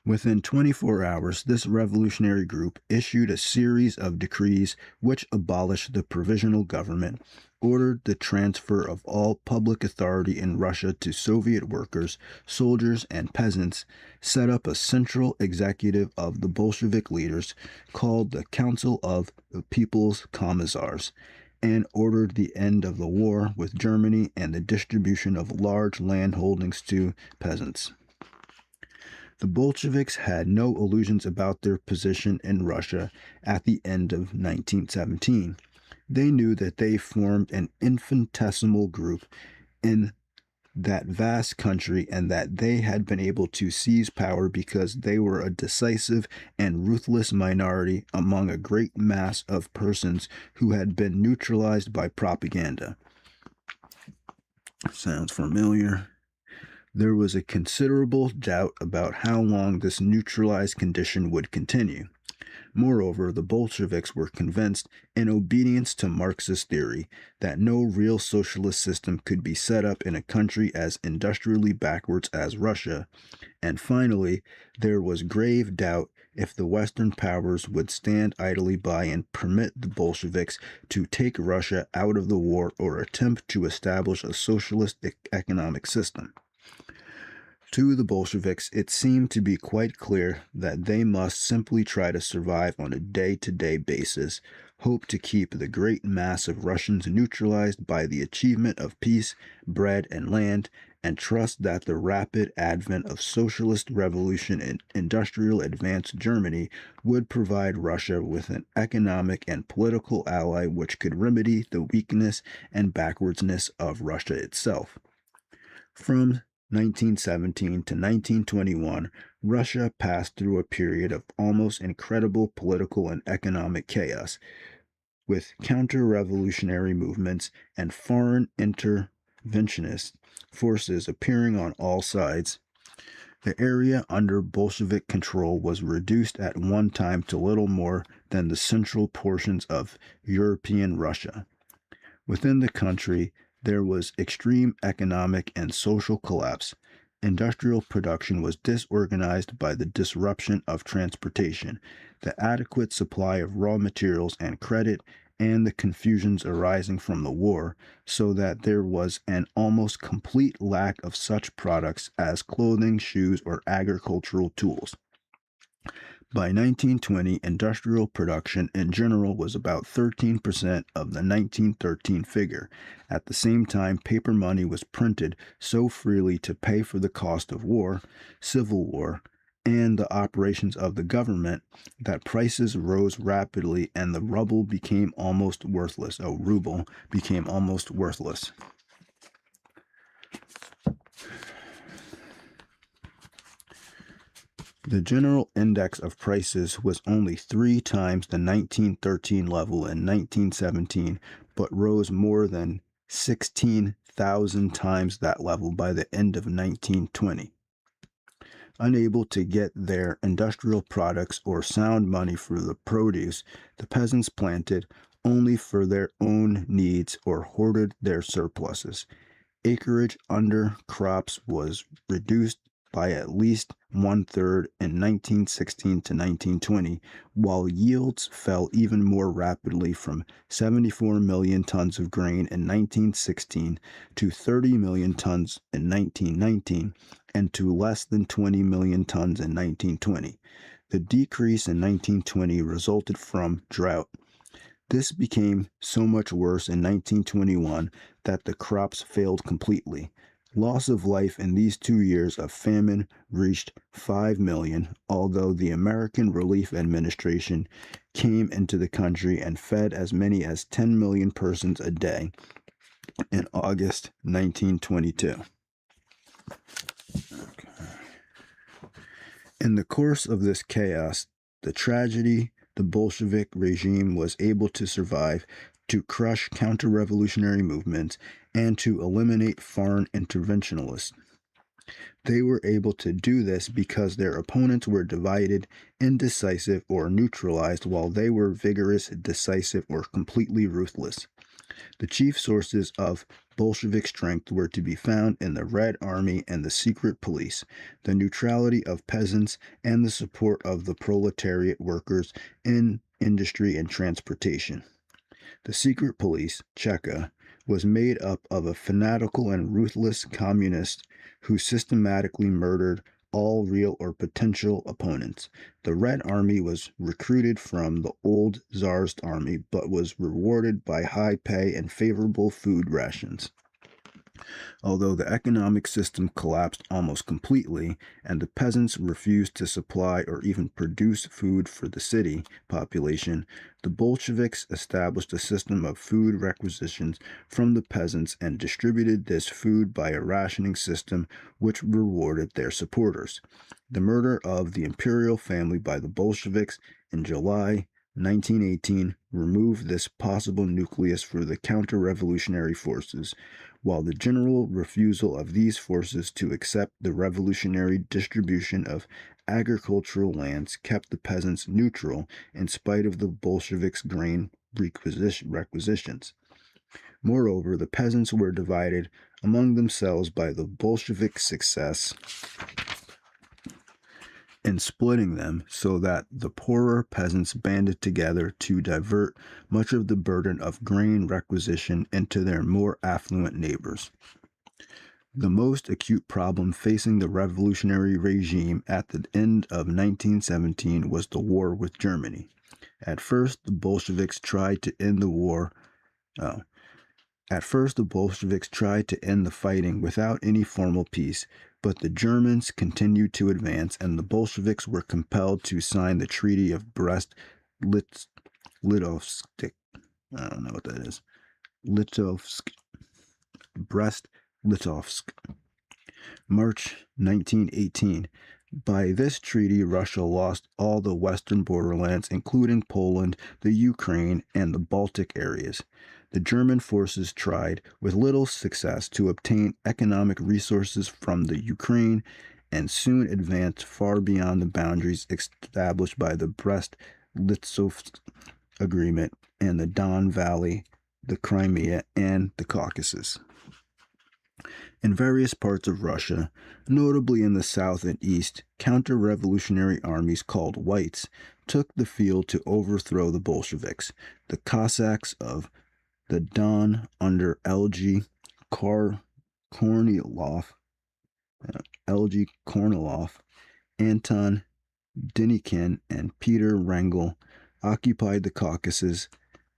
Within 24 hours, this revolutionary group issued a series of decrees which abolished the provisional government, ordered the transfer of all public authority in Russia to Soviet workers, soldiers, and peasants, set up a central executive of the Bolshevik leaders called the Council of the People's Commissars, and ordered the end of the war with Germany and the distribution of large land holdings to peasants. The Bolsheviks had no illusions about their position in Russia at the end of 1917. They knew that they formed an infinitesimal group in that vast country and that they had been able to seize power because they were a decisive and ruthless minority among a great mass of persons who had been neutralized by propaganda. Sounds familiar. There was a considerable doubt about how long this neutralized condition would continue. Moreover, the Bolsheviks were convinced, in obedience to Marxist theory, that no real socialist system could be set up in a country as industrially backwards as Russia. And finally, there was grave doubt if the Western powers would stand idly by and permit the Bolsheviks to take Russia out of the war or attempt to establish a socialist economic system. To the Bolsheviks, it seemed to be quite clear that they must simply try to survive on a day-to-day basis, hope to keep the great mass of Russians neutralized by the achievement of peace, bread, and land, and trust that the rapid advent of socialist revolution in industrial advanced Germany would provide Russia with an economic and political ally which could remedy the weakness and backwardness of Russia itself. From 1917 to 1921, Russia passed through a period of almost incredible political and economic chaos, with counter-revolutionary movements and foreign interventionist forces appearing on all sides. The area under Bolshevik control was reduced at one time to little more than the central portions of European Russia. Within the country, there was extreme economic and social collapse. Industrial production was disorganized by the disruption of transportation, the adequate supply of raw materials and credit, and the confusions arising from the war, so that there was an almost complete lack of such products as clothing, shoes, or agricultural tools. By 1920, industrial production in general was about 13% of the 1913 figure. At the same time, paper money was printed so freely to pay for the cost of war, civil war, and the operations of the government that prices rose rapidly and the ruble became almost worthless. Ruble became almost worthless. The general index of prices was only 3 times the 1913 level in 1917, but rose more than 16,000 times that level by the end of 1920. Unable to get their industrial products or sound money for the produce the peasants planted only for their own needs or hoarded their surpluses. Acreage under crops was reduced by at least 1/3 in 1916 to 1920, while yields fell even more rapidly from 74 million tons of grain in 1916 to 30 million tons in 1919 and to less than 20 million tons in 1920. The decrease in 1920 resulted from drought. This became so much worse in 1921 that the crops failed completely. Loss of life in these 2 years of famine reached 5 million, although the American Relief Administration came into the country and fed as many as 10 million persons a day in August 1922. In the course of this chaos, the tragedy, the Bolshevik regime was able to survive, to crush counter-revolutionary movements, and to eliminate foreign interventionists. They were able to do this because their opponents were divided, indecisive, or neutralized, while they were vigorous, decisive, or completely ruthless. The chief sources of Bolshevik strength were to be found in the Red Army and the secret police, the neutrality of peasants, and the support of the proletariat workers in industry and transportation. The secret police, Cheka, was made up of a fanatical and ruthless communist who systematically murdered all real or potential opponents. The Red Army was recruited from the old Tsarist army, but was rewarded by high pay and favorable food rations. Although the economic system collapsed almost completely, and the peasants refused to supply or even produce food for the city population, the Bolsheviks established a system of food requisitions from the peasants and distributed this food by a rationing system which rewarded their supporters. The murder of the imperial family by the Bolsheviks in July 1918 removed this possible nucleus for the counter-revolutionary forces. while the general refusal of these forces to accept the revolutionary distribution of agricultural lands kept the peasants neutral in spite of the Bolsheviks' grain requisitions. Moreover, the peasants were divided among themselves by the Bolshevik success in splitting them, so that the poorer peasants banded together to divert much of the burden of grain requisition into their more affluent neighbors. The most acute problem facing the revolutionary regime at the end of 1917 was the war with Germany. At first, the Bolsheviks tried to end the war. At first, the Bolsheviks tried to end the fighting without any formal peace, but the Germans continued to advance, and the Bolsheviks were compelled to sign the Treaty of Brest-Litovsk. I don't know what that is. Brest-Litovsk. March 1918. By this treaty, Russia lost all the western borderlands, including Poland, the Ukraine, and the Baltic areas. The German forces tried, with little success, to obtain economic resources from the Ukraine and soon advanced far beyond the boundaries established by the Brest-Litovsk Agreement and the Don Valley, the Crimea, and the Caucasus. In various parts of Russia, notably in the south and east, counter-revolutionary armies called Whites took the field to overthrow the Bolsheviks. The Cossacks of the Don under Kornilov, Anton Denikin, and Peter Wrangel occupied the Caucasus,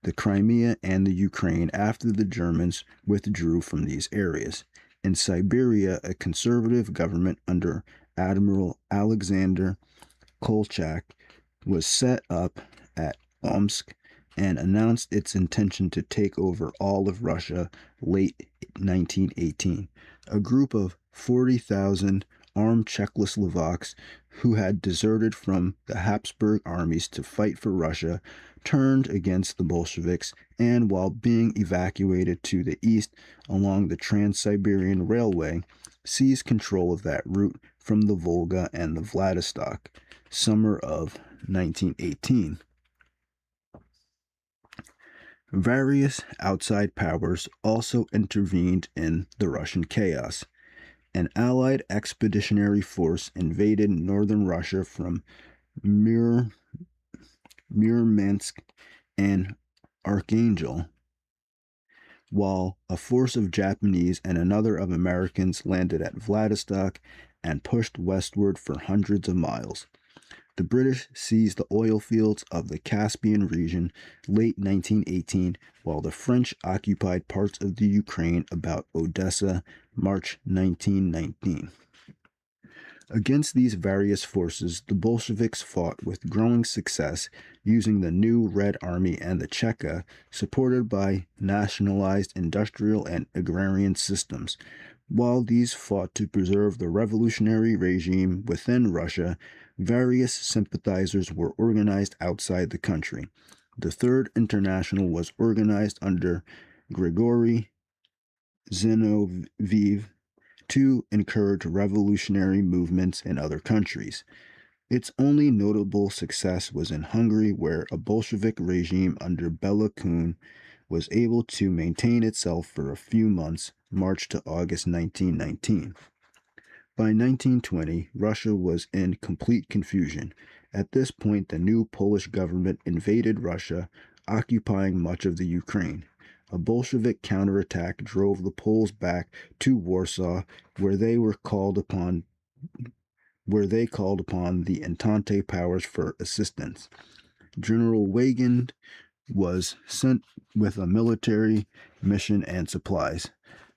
the Crimea, and the Ukraine after the Germans withdrew from these areas. In Siberia, a conservative government under Admiral Alexander Kolchak was set up at Omsk and announced its intention to take over all of Russia late 1918. A group of 40,000 armed Czechoslovaks who had deserted from the Habsburg armies to fight for Russia turned against the Bolsheviks, and while being evacuated to the east along the Trans-Siberian Railway, seized control of that route from the Volga and the Vladivostok, summer of 1918. Various outside powers also intervened in the Russian chaos. An Allied expeditionary force invaded northern Russia from Murmansk and Archangel, while a force of Japanese and another of Americans landed at Vladivostok and pushed westward for hundreds of miles. The British seized the oil fields of the Caspian region late 1918, while the French occupied parts of the Ukraine about Odessa, March 1919. Against these various forces, the Bolsheviks fought with growing success using the new Red Army and the Cheka, supported by nationalized industrial and agrarian systems. While these fought to preserve the revolutionary regime within Russia, various sympathizers were organized outside the country. The Third International was organized under Grigory Zinoviev to encourage revolutionary movements in other countries. Its only notable success was in Hungary, where a Bolshevik regime under Bela Kun was able to maintain itself for a few months, March to August 1919. By 1920, Russia was in complete confusion. At this point, the new Polish government invaded Russia, occupying much of the Ukraine. A Bolshevik counterattack drove the Poles back to Warsaw, where they called upon the Entente powers for assistance. General Weygand was sent with a military mission and supplies.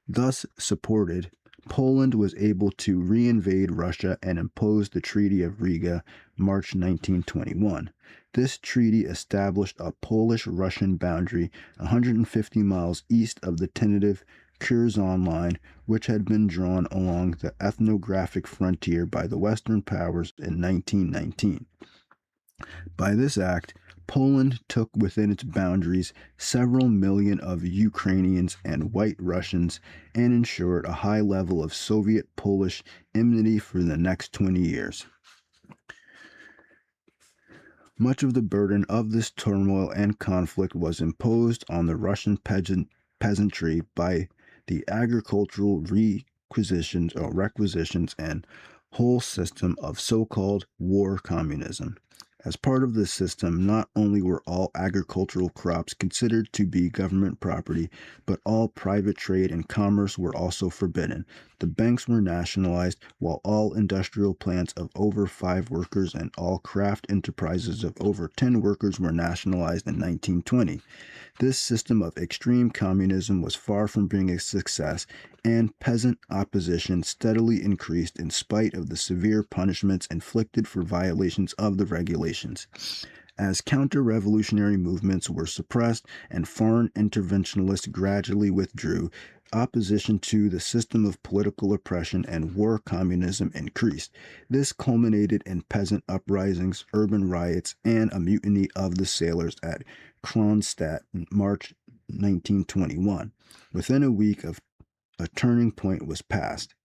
Thus supported, Poland was able to reinvade Russia and impose the Treaty of Riga, March 1921. This treaty established a Polish-Russian boundary 150 miles east of the tentative Curzon line, which had been drawn along the ethnographic frontier by the Western powers in 1919. By this act, Poland took within its boundaries several million of Ukrainians and White Russians and ensured a high level of Soviet-Polish enmity for the next 20 years. Much of the burden of this turmoil and conflict was imposed on the Russian peasantry by the agricultural requisitions and whole system of so-called war communism. As part of this system, not only were all agricultural crops considered to be government property, but all private trade and commerce were also forbidden. The banks were nationalized, while all industrial plants of over 5 workers and all craft enterprises of over 10 workers were nationalized in 1920. This system of extreme communism was far from being a success, and peasant opposition steadily increased in spite of the severe punishments inflicted for violations of the regulations. As counter-revolutionary movements were suppressed and foreign interventionists gradually withdrew, opposition to the system of political oppression and war communism increased. This culminated in peasant uprisings, urban riots, and a mutiny of the sailors at Kronstadt in March 1921. Within a week, a turning point was passed.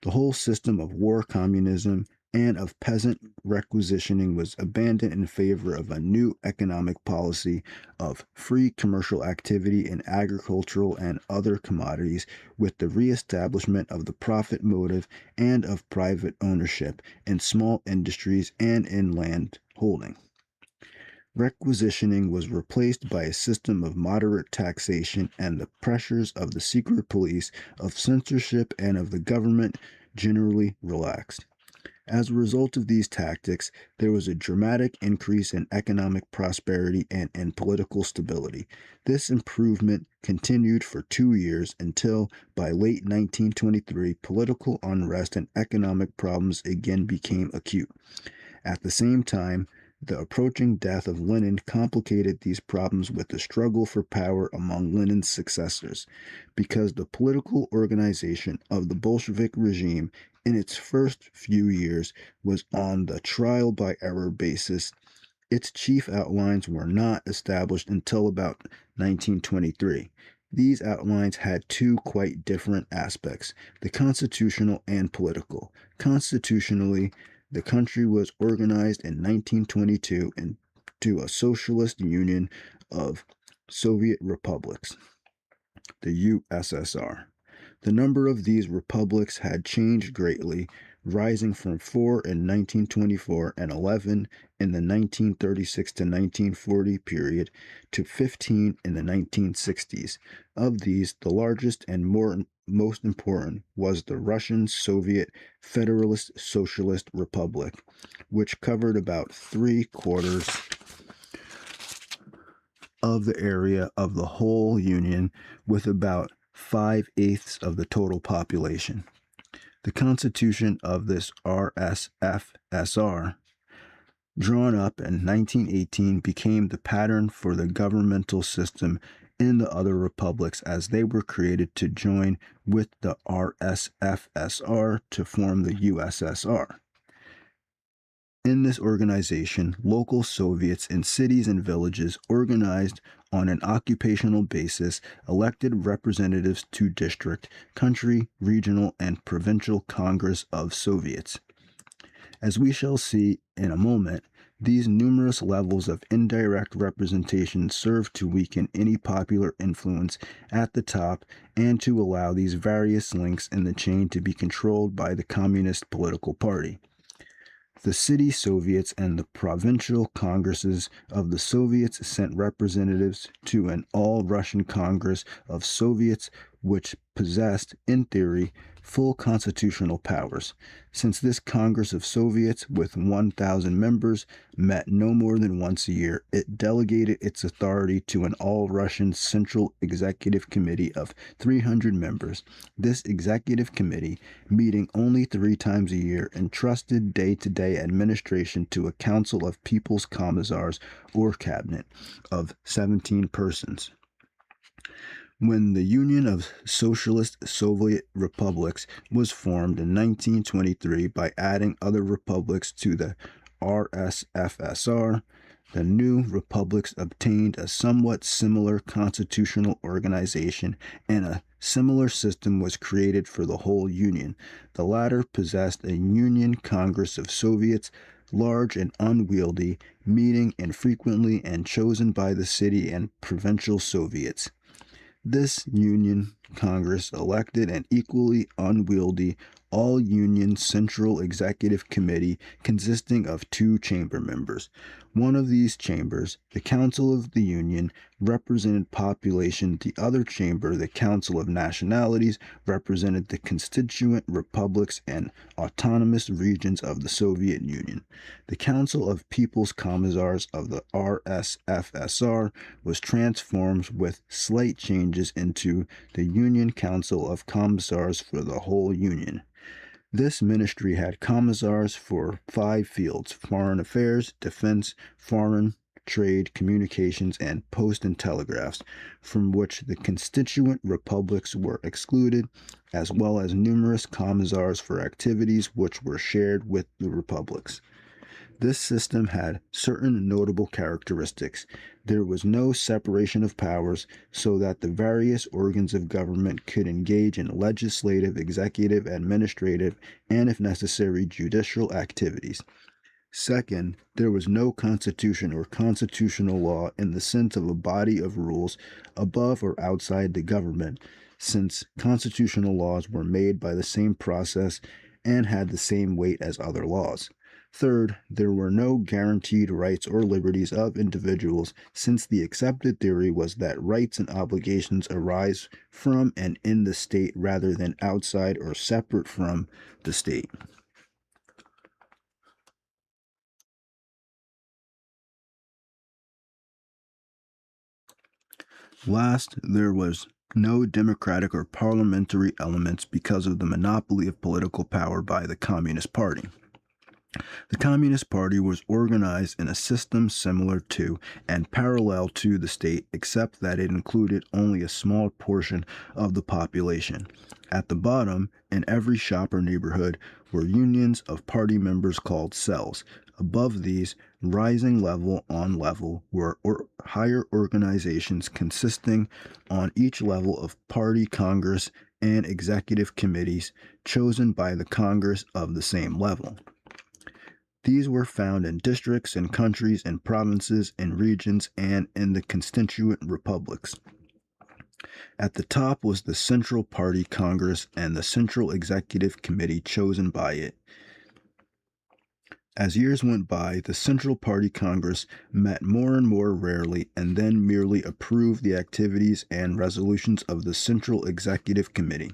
The whole system of war communism and of peasant requisitioning was abandoned in favor of a new economic policy of free commercial activity in agricultural and other commodities, with the reestablishment of the profit motive and of private ownership in small industries and in land holding. Requisitioning was replaced by a system of moderate taxation, and the pressures of the secret police, of censorship, and of the government generally relaxed. As a result of these tactics, there was a dramatic increase in economic prosperity and in political stability. This improvement continued for 2 years until, by late 1923, political unrest and economic problems again became acute. At the same time, the approaching death of Lenin complicated these problems with the struggle for power among Lenin's successors, because the political organization of the Bolshevik regime in its first few years was on the trial by error basis. Its chief outlines were not established until about 1923. These outlines had two quite different aspects, the constitutional and political. Constitutionally, the country was organized in 1922 into a socialist union of Soviet republics, the USSR. The number of these republics had changed greatly, rising from 4 in 1924 and 11 in the 1936 to 1940 period to 15 in the 1960s. Of these, the largest and most important was the Russian Soviet Federalist Socialist Republic, which covered about 3/4 of the area of the whole Union, with about 5/8 of the total population. The constitution of this RSFSR, drawn up in 1918, became the pattern for the governmental system in the other republics, as they were created to join with the RSFSR to form the USSR. In this organization, local Soviets in cities and villages organized on an occupational basis elected representatives to district, country, regional, and provincial Congress of Soviets. As we shall see in a moment, these numerous levels of indirect representation serve to weaken any popular influence at the top and to allow these various links in the chain to be controlled by the Communist political party. The city Soviets and the provincial Congresses of the Soviets sent representatives to an all-Russian Congress of Soviets, which possessed, in theory, full constitutional powers. Since this Congress of Soviets, with 1,000 members, met no more than once a year, it delegated its authority to an all-Russian Central Executive Committee of 300 members. This executive committee, meeting only 3 times a year, entrusted day-to-day administration to a council of People's Commissars, or cabinet, of 17 persons. When the Union of Socialist Soviet Republics was formed in 1923 by adding other republics to the RSFSR, the new republics obtained a somewhat similar constitutional organization, and a similar system was created for the whole Union. The latter possessed a Union Congress of Soviets, large and unwieldy, meeting infrequently and chosen by the city and provincial Soviets. This Union Congress elected an equally unwieldy all-Union Central Executive Committee consisting of two chamber members. One of these chambers, the Council of the Union, represented population. The other chamber, the Council of Nationalities, represented the constituent republics and autonomous regions of the Soviet Union. The Council of People's Commissars of the RSFSR was transformed with slight changes into the Union Council of Commissars for the whole Union. This ministry had commissars for 5 fields: foreign affairs, defense, foreign trade, communications, and post and telegraphs, from which the constituent republics were excluded, as well as numerous commissars for activities which were shared with the republics. This system had certain notable characteristics. There was no separation of powers, so that the various organs of government could engage in legislative, executive, administrative, and, if necessary, judicial activities. Second, there was no constitution or constitutional law in the sense of a body of rules above or outside the government, since constitutional laws were made by the same process and had the same weight as other laws. Third, there were no guaranteed rights or liberties of individuals, since the accepted theory was that rights and obligations arise from and in the state rather than outside or separate from the state. Last, there was no democratic or parliamentary elements because of the monopoly of political power by the Communist Party. The Communist Party was organized in a system similar to and parallel to the state, except that it included only a small portion of the population. At the bottom, in every shop or neighborhood, were unions of party members called cells. Above these, rising level on level, were higher organizations consisting on each level of party congress and executive committees chosen by the Congress of the same level. These were found in districts, in countries, in provinces, in regions, and in the constituent republics. At the top was the Central Party Congress and the Central Executive Committee chosen by it. As years went by, the Central Party Congress met more and more rarely and then merely approved the activities and resolutions of the Central Executive Committee.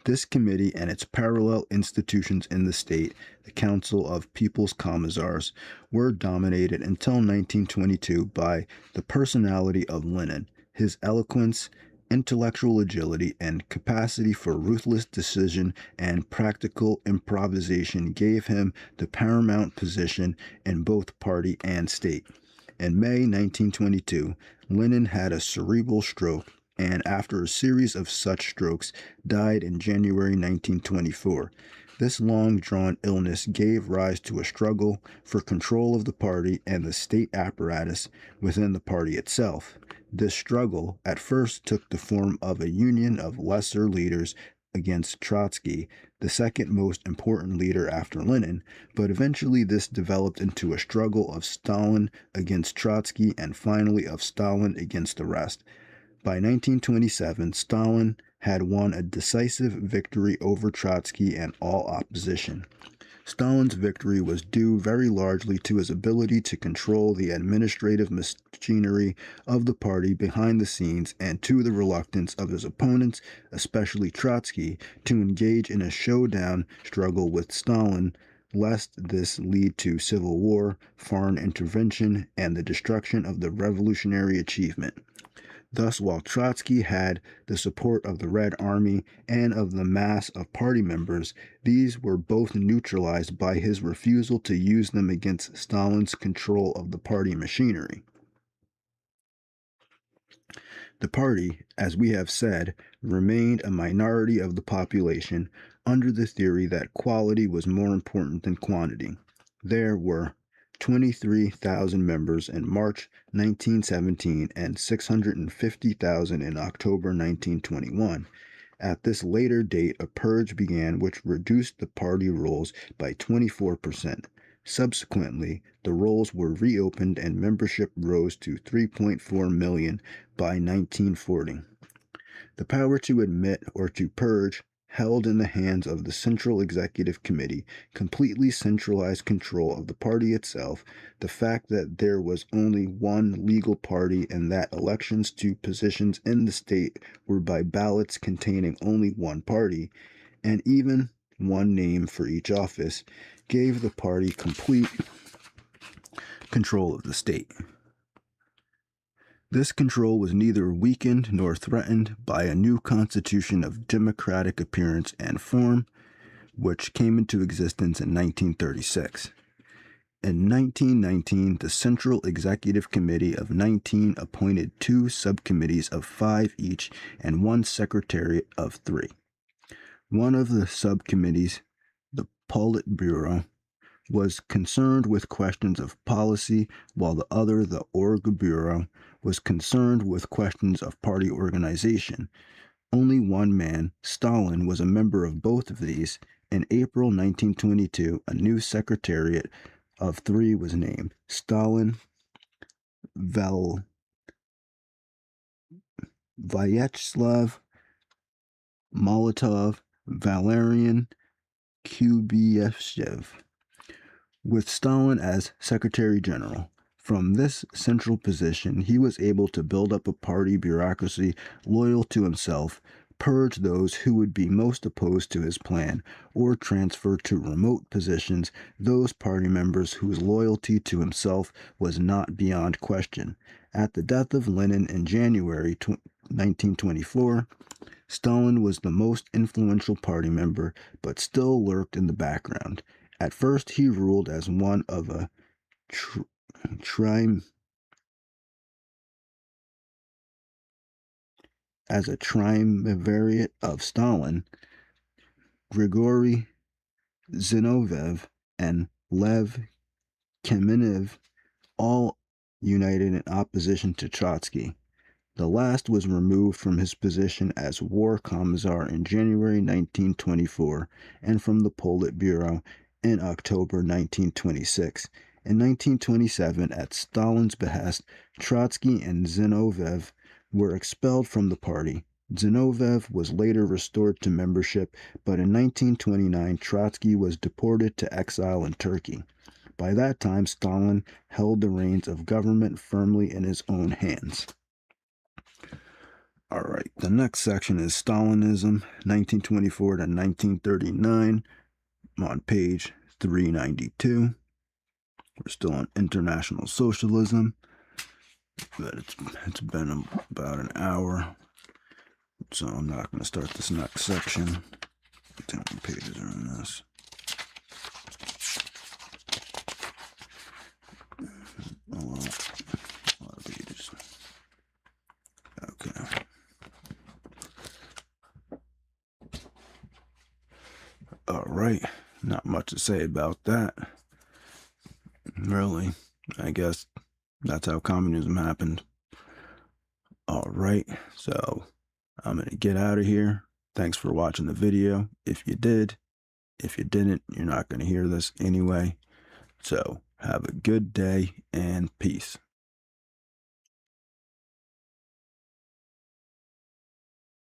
This committee and its parallel institutions in the state, the Council of People's Commissars, were dominated until 1922 by the personality of Lenin. His eloquence, intellectual agility, and capacity for ruthless decision and practical improvisation gave him the paramount position in both party and state. In May 1922, Lenin had a cerebral stroke and, after a series of such strokes, died in January 1924. This long-drawn illness gave rise to a struggle for control of the party and the state apparatus within the party itself. This struggle at first took the form of a union of lesser leaders against Trotsky, the second most important leader after Lenin, but eventually this developed into a struggle of Stalin against Trotsky and finally of Stalin against the rest. By 1927, Stalin had won a decisive victory over Trotsky and all opposition. Stalin's victory was due very largely to his ability to control the administrative machinery of the party behind the scenes and to the reluctance of his opponents, especially Trotsky, to engage in a showdown struggle with Stalin, lest this lead to civil war, foreign intervention, and the destruction of the revolutionary achievement. Thus, while Trotsky had the support of the Red Army and of the mass of party members, these were both neutralized by his refusal to use them against Stalin's control of the party machinery. The party, as we have said, remained a minority of the population under the theory that quality was more important than quantity. There were 23,000 members in March 1917 and 650,000 in October 1921. At this later date, a purge began which reduced the party rolls by 24%. Subsequently, the rolls were reopened and membership rose to 3.4 million by 1940. The power to admit or to purge, held in the hands of the Central Executive Committee, completely centralized control of the party itself. The fact that there was only one legal party and that elections to positions in the state were by ballots containing only one party, and even one name for each office, gave the party complete control of the state. This control was neither weakened nor threatened by a new constitution of democratic appearance and form, which came into existence in 1936. In 1919, the Central Executive Committee of 19 appointed 2 subcommittees of 5 each and 1 secretariat of 3. One of the subcommittees, the Politburo, was concerned with questions of policy, while the other, the Orgbureau, was concerned with questions of party organization. Only one man, Stalin, was a member of both of these. In April 1922, a new secretariat of 3 was named: Stalin, Vyacheslav, Molotov, Valerian, Kuybyshev, with Stalin as Secretary General. From this central position, he was able to build up a party bureaucracy loyal to himself, purge those who would be most opposed to his plan, or transfer to remote positions those party members whose loyalty to himself was not beyond question. At the death of Lenin in January 1924, Stalin was the most influential party member, but still lurked in the background. At first, he ruled as one of a triumvirate of Stalin, Grigory Zinoviev, and Lev Kamenev, all united in opposition to Trotsky. The last was removed from his position as War Commissar in January 1924 and from the Politburo in October 1926. In 1927, at Stalin's behest, Trotsky and Zinoviev were expelled from the party. Zinoviev was later restored to membership, but in 1929, Trotsky was deported to exile in Turkey. By that time, Stalin held the reins of government firmly in his own hands. All right, the next section is Stalinism, 1924 to 1939. I'm on page 392. We're still on International Socialism, but it's been about an hour, so I'm not going to start this next section. How many pages are in this? A lot of pages. Okay. All right, not much to say about that. Really, I guess that's how communism happened. All right, so I'm going to get out of here. Thanks for watching the video. If you did, if you didn't, you're not going to hear this anyway. So have a good day and peace.